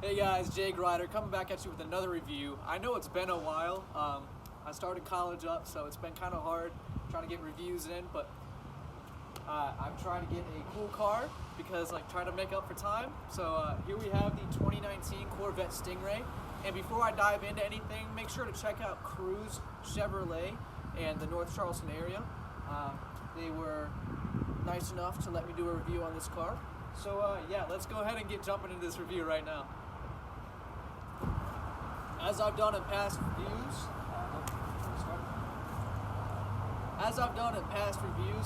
Hey guys, Jake Ryder coming back at you with another review. I know it's been a while. I started college up, so it's been kind of hard trying to get reviews in, but I'm trying to get a cool car because trying to make up for time. So here we have the 2019 Corvette Stingray. And before I dive into anything, make sure to check out Cruise Chevrolet and the North Charleston area. They were nice enough to let me do a review on this car. So yeah, let's go ahead and get jumping into this review right now. As I've done in past reviews,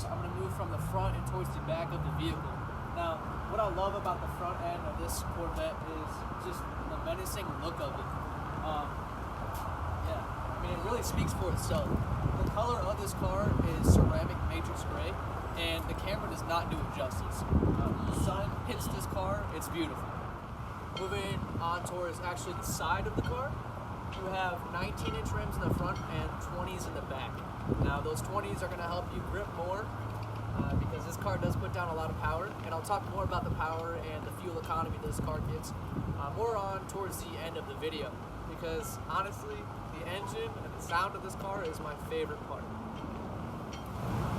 I'm going to move from the front and towards the back of the vehicle. Now, what I love about the front end of this Corvette is just the menacing look of it. Yeah, I mean, it really speaks for itself. The color of this car is ceramic matrix gray, and the camera does not do it justice. The sun hits this car, it's beautiful. Moving on towards actually the side of the car, you have 19-inch rims in the front and 20s in the back. Now those 20s are going to help you grip more because this car does put down a lot of power, and I'll talk more about the power and the fuel economy this car gets more on towards the end of the video, because honestly the engine and the sound of this car is my favorite part.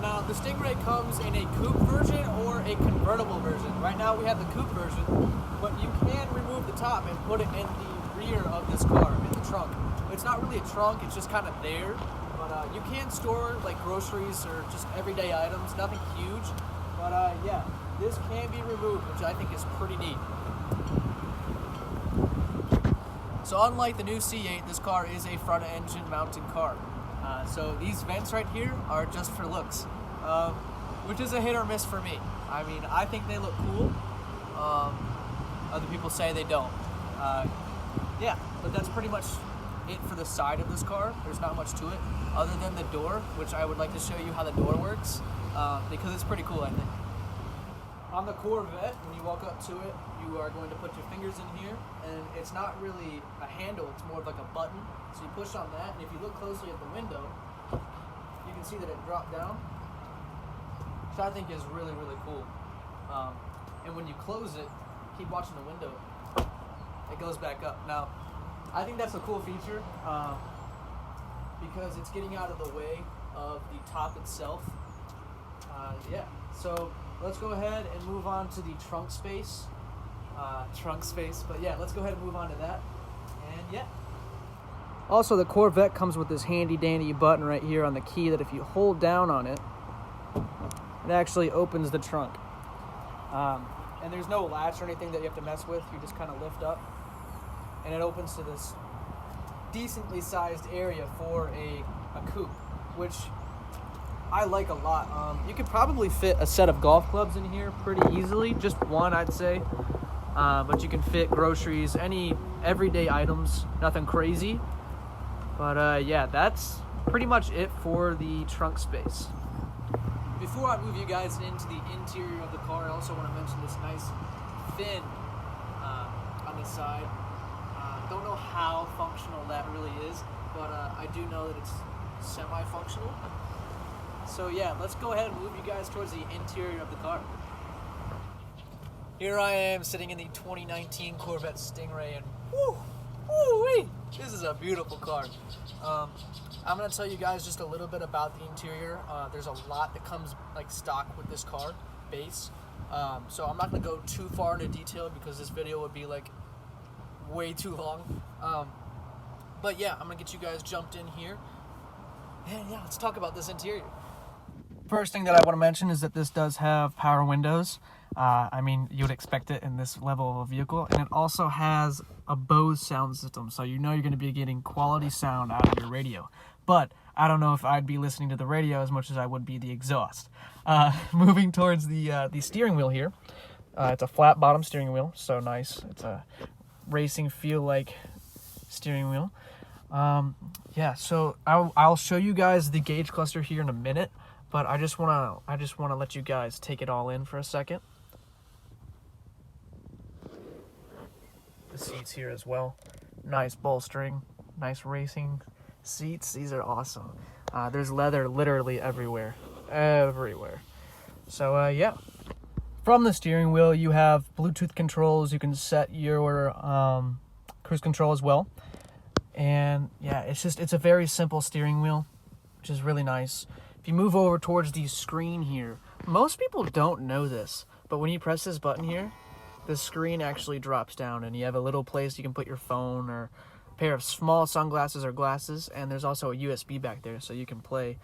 Now the Stingray comes in a coupe version or a convertible version. Right now we have the coupe version, but you can remove the top and put it in the rear of this car, in the trunk. It's not really a trunk, it's just kind of there, but you can store groceries or just everyday items, nothing huge, but yeah, this can be removed, which I think is pretty neat. So unlike the new C8, this car is a front engine mounted car. So these vents right here are just for looks, which is a hit or miss for me. I mean, I think they look cool. Other people say they don't. Yeah, but that's pretty much it for the side of this car. There's not much to it other than the door, which I would like to show you how the door works because it's pretty cool, I think. On the Corvette, when you walk up to it, you are going to put your fingers in here, and it's not really a handle, it's more of like a button. So you push on that, and if you look closely at the window, you can see that it dropped down, which I think is really, really cool. And when you close it, keep watching the window, it goes back up. Now, I think that's a cool feature because it's getting out of the way of the top itself. Yeah, so let's go ahead and move on to the trunk space. But yeah, let's go ahead and move on to that. And yeah. Also, the Corvette comes with this handy dandy button right here on the key that if you hold down on it, it actually opens the trunk. And there's no latch or anything that you have to mess with. You just kind of lift up, and it opens to this decently sized area for a coupe, which I like a lot. You could probably fit a set of golf clubs in here pretty easily, just one I'd say, but you can fit groceries, any everyday items, nothing crazy. But yeah, that's pretty much it for the trunk space. Before I move you guys into the interior of the car, I also want to mention this nice fin on the side. Don't know how functional that really is, but I do know that it's semi-functional. So yeah, let's go ahead and move you guys towards the interior of the car. Here I am sitting in the 2019 Corvette Stingray, and woo-wee, this is a beautiful car. I'm going to tell you guys just a little bit about the interior. There's a lot that comes stock with this car base. So I'm not going to go too far into detail because this video would be way too long. But yeah, I'm going to get you guys jumped in here. And yeah, let's talk about this interior. First thing that I want to mention is that this does have power windows. I mean, you would expect it in this level of vehicle. And it also has a Bose sound system, so you know you're going to be getting quality sound out of your radio. But I don't know if I'd be listening to the radio as much as I would be the exhaust. Moving towards the steering wheel here. It's a flat bottom steering wheel, so nice. It's a racing feel-like steering wheel. Yeah, so I'll show you guys the gauge cluster here in a minute, but I just wanna let you guys take it all in for a second. The seats here as well, nice bolstering, nice racing seats. These are awesome. There's leather literally everywhere. So yeah, from the steering wheel, you have Bluetooth controls. You can set your cruise control as well. And yeah, it's a very simple steering wheel, which is really nice. If you move over towards the screen here, most people don't know this, but when you press this button here, the screen actually drops down and you have a little place you can put your phone or a pair of small sunglasses or glasses, and there's also a USB back there so you can play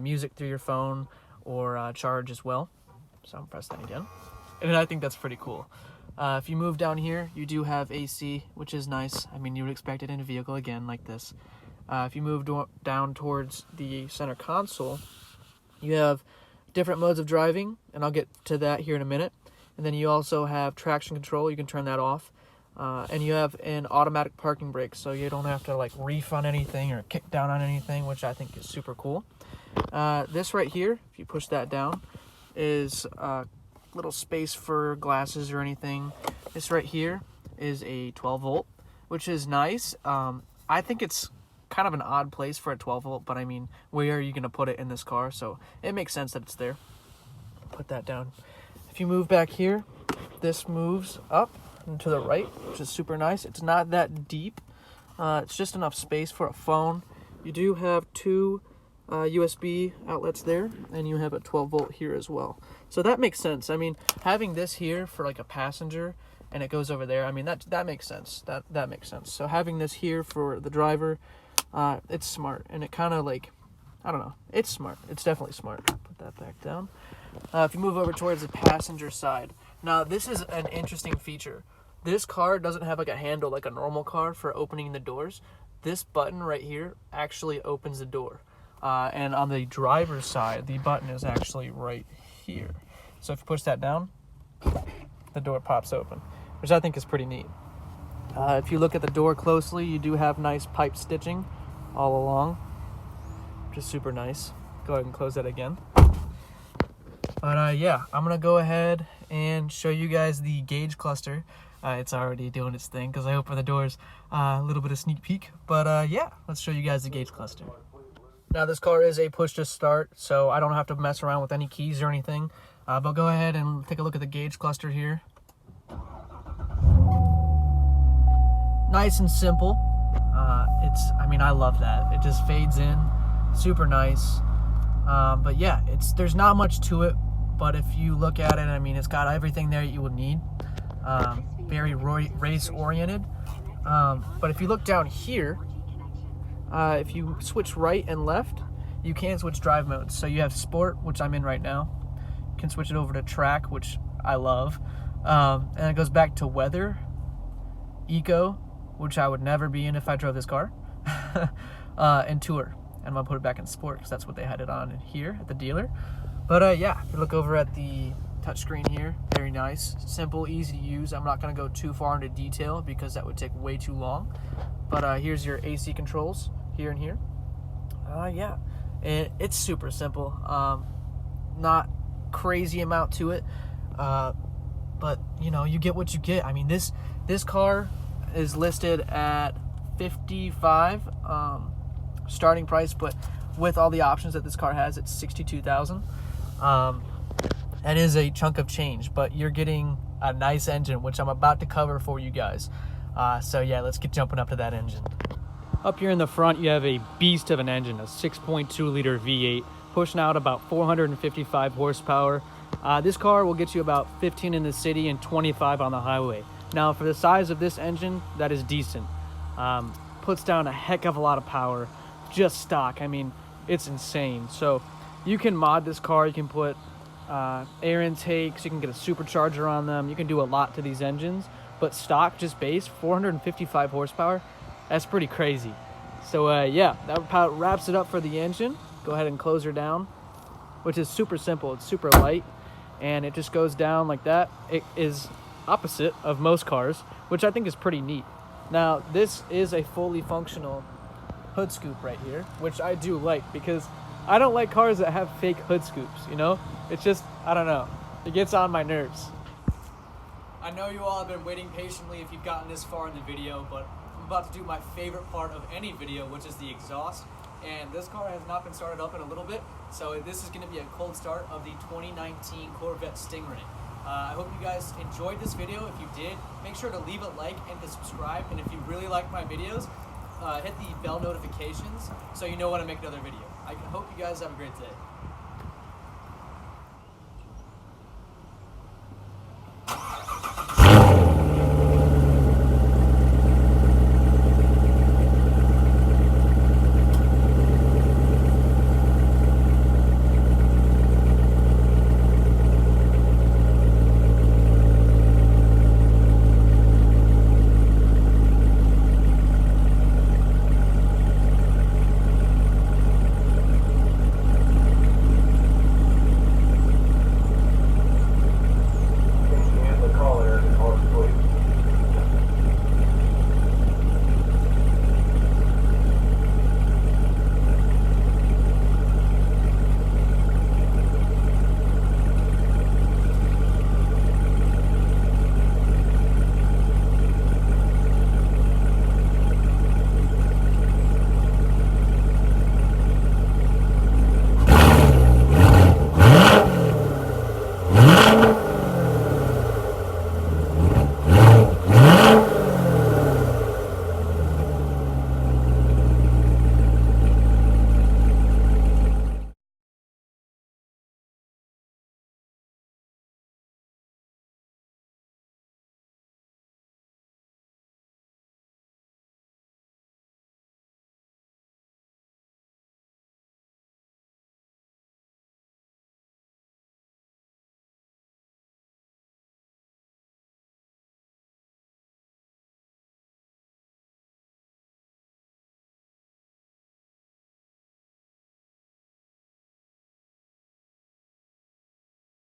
music through your phone or charge as well. So I'm press that again, and I think that's pretty cool. If you move down here, you do have AC, which is nice. I mean, you would expect it in a vehicle again like this. If you move down towards the center console, you have different modes of driving, and I'll get to that here in a minute. And then you also have traction control. You can turn that off. And you have an automatic parking brake, so you don't have to like reef on anything or kick down on anything, which I think is super cool. This right here, if you push that down, is a little space for glasses or anything. This right here is a 12 volt, which is nice. I think it's kind of an odd place for a 12 volt, but I mean, where are you going to put it in this car? So it makes sense that it's there. Put that down. If you move back here, this moves up and to the right, which is super nice. It's not that deep. It's just enough space for a phone. You do have two USB outlets there, and you have a 12 volt here as well. So that makes sense. I mean, having this here for like a passenger and it goes over there, I mean, that makes sense. That makes sense. So having this here for the driver, it's smart, and it kind of like, I don't know, it's smart. It's definitely smart. Put that back down. If you move over towards the passenger side, now this is an interesting feature. This car doesn't have like a handle like a normal car for opening the doors. This button right here actually opens the door. And on the driver's side, the button is actually right here. So if you push that down, the door pops open, which I think is pretty neat. If you look at the door closely, you do have nice pipe stitching all along, which is super nice. Go ahead and close that again. But yeah, I'm going to go ahead and show you guys the gauge cluster. It's already doing its thing because I opened the doors, a little bit of sneak peek. But yeah, let's show you guys the gauge cluster. Now this car is a push to start, so I don't have to mess around with any keys or anything. But go ahead and take a look at the gauge cluster here. Nice and simple. I mean, I love that. It just fades in, super nice. But yeah, there's not much to it, but if you look at it, I mean, it's got everything there you would need. Very race oriented. But if you look down here, if you switch right and left, you can switch drive modes. So you have sport, which I'm in right now. You can switch it over to track, which I love. And it goes back to weather, eco, which I would never be in if I drove this car, and tour. And I'm gonna put it back in sport because that's what they had it on here at the dealer. But yeah, if you look over at the touchscreen here, very nice, simple, easy to use. I'm not gonna go too far into detail because that would take way too long. But here's your AC controls here and here. Yeah, and it's super simple. Not crazy amount to it, but you know, you get what you get. I mean, this car is listed at $55 starting price, but with all the options that this car has, it's $62,000. That is a chunk of change, but you're getting a nice engine, which I'm about to cover for you guys. So yeah, let's get jumping up to that engine. Up here in the front, you have a beast of an engine, a 6.2 liter V8, pushing out about 455 horsepower. This car will get you about 15 in the city and 25 on the highway. Now, for the size of this engine, that is decent. Puts down a heck of a lot of power, just stock. I mean, it's insane. So you can mod this car. You can put air intakes. You can get a supercharger on them. You can do a lot to these engines. But stock, just base, 455 horsepower, that's pretty crazy. So yeah, that about wraps it up for the engine. Go ahead and close her down, which is super simple. It's super light, and it just goes down like that. It is opposite of most cars, which I think is pretty neat. Now, this is a fully functional hood scoop right here, which I do like because I don't like cars that have fake hood scoops, you know? It's just, I don't know. It gets on my nerves. I know you all have been waiting patiently if you've gotten this far in the video, but I'm about to do my favorite part of any video, which is the exhaust. And this car has not been started up in a little bit, so this is going to be a cold start of the 2019 Corvette Stingray. I hope you guys enjoyed this video. If you did, make sure to leave a like and to subscribe. And if you really like my videos, hit the bell notifications so you know when I make another video. I hope you guys have a great day.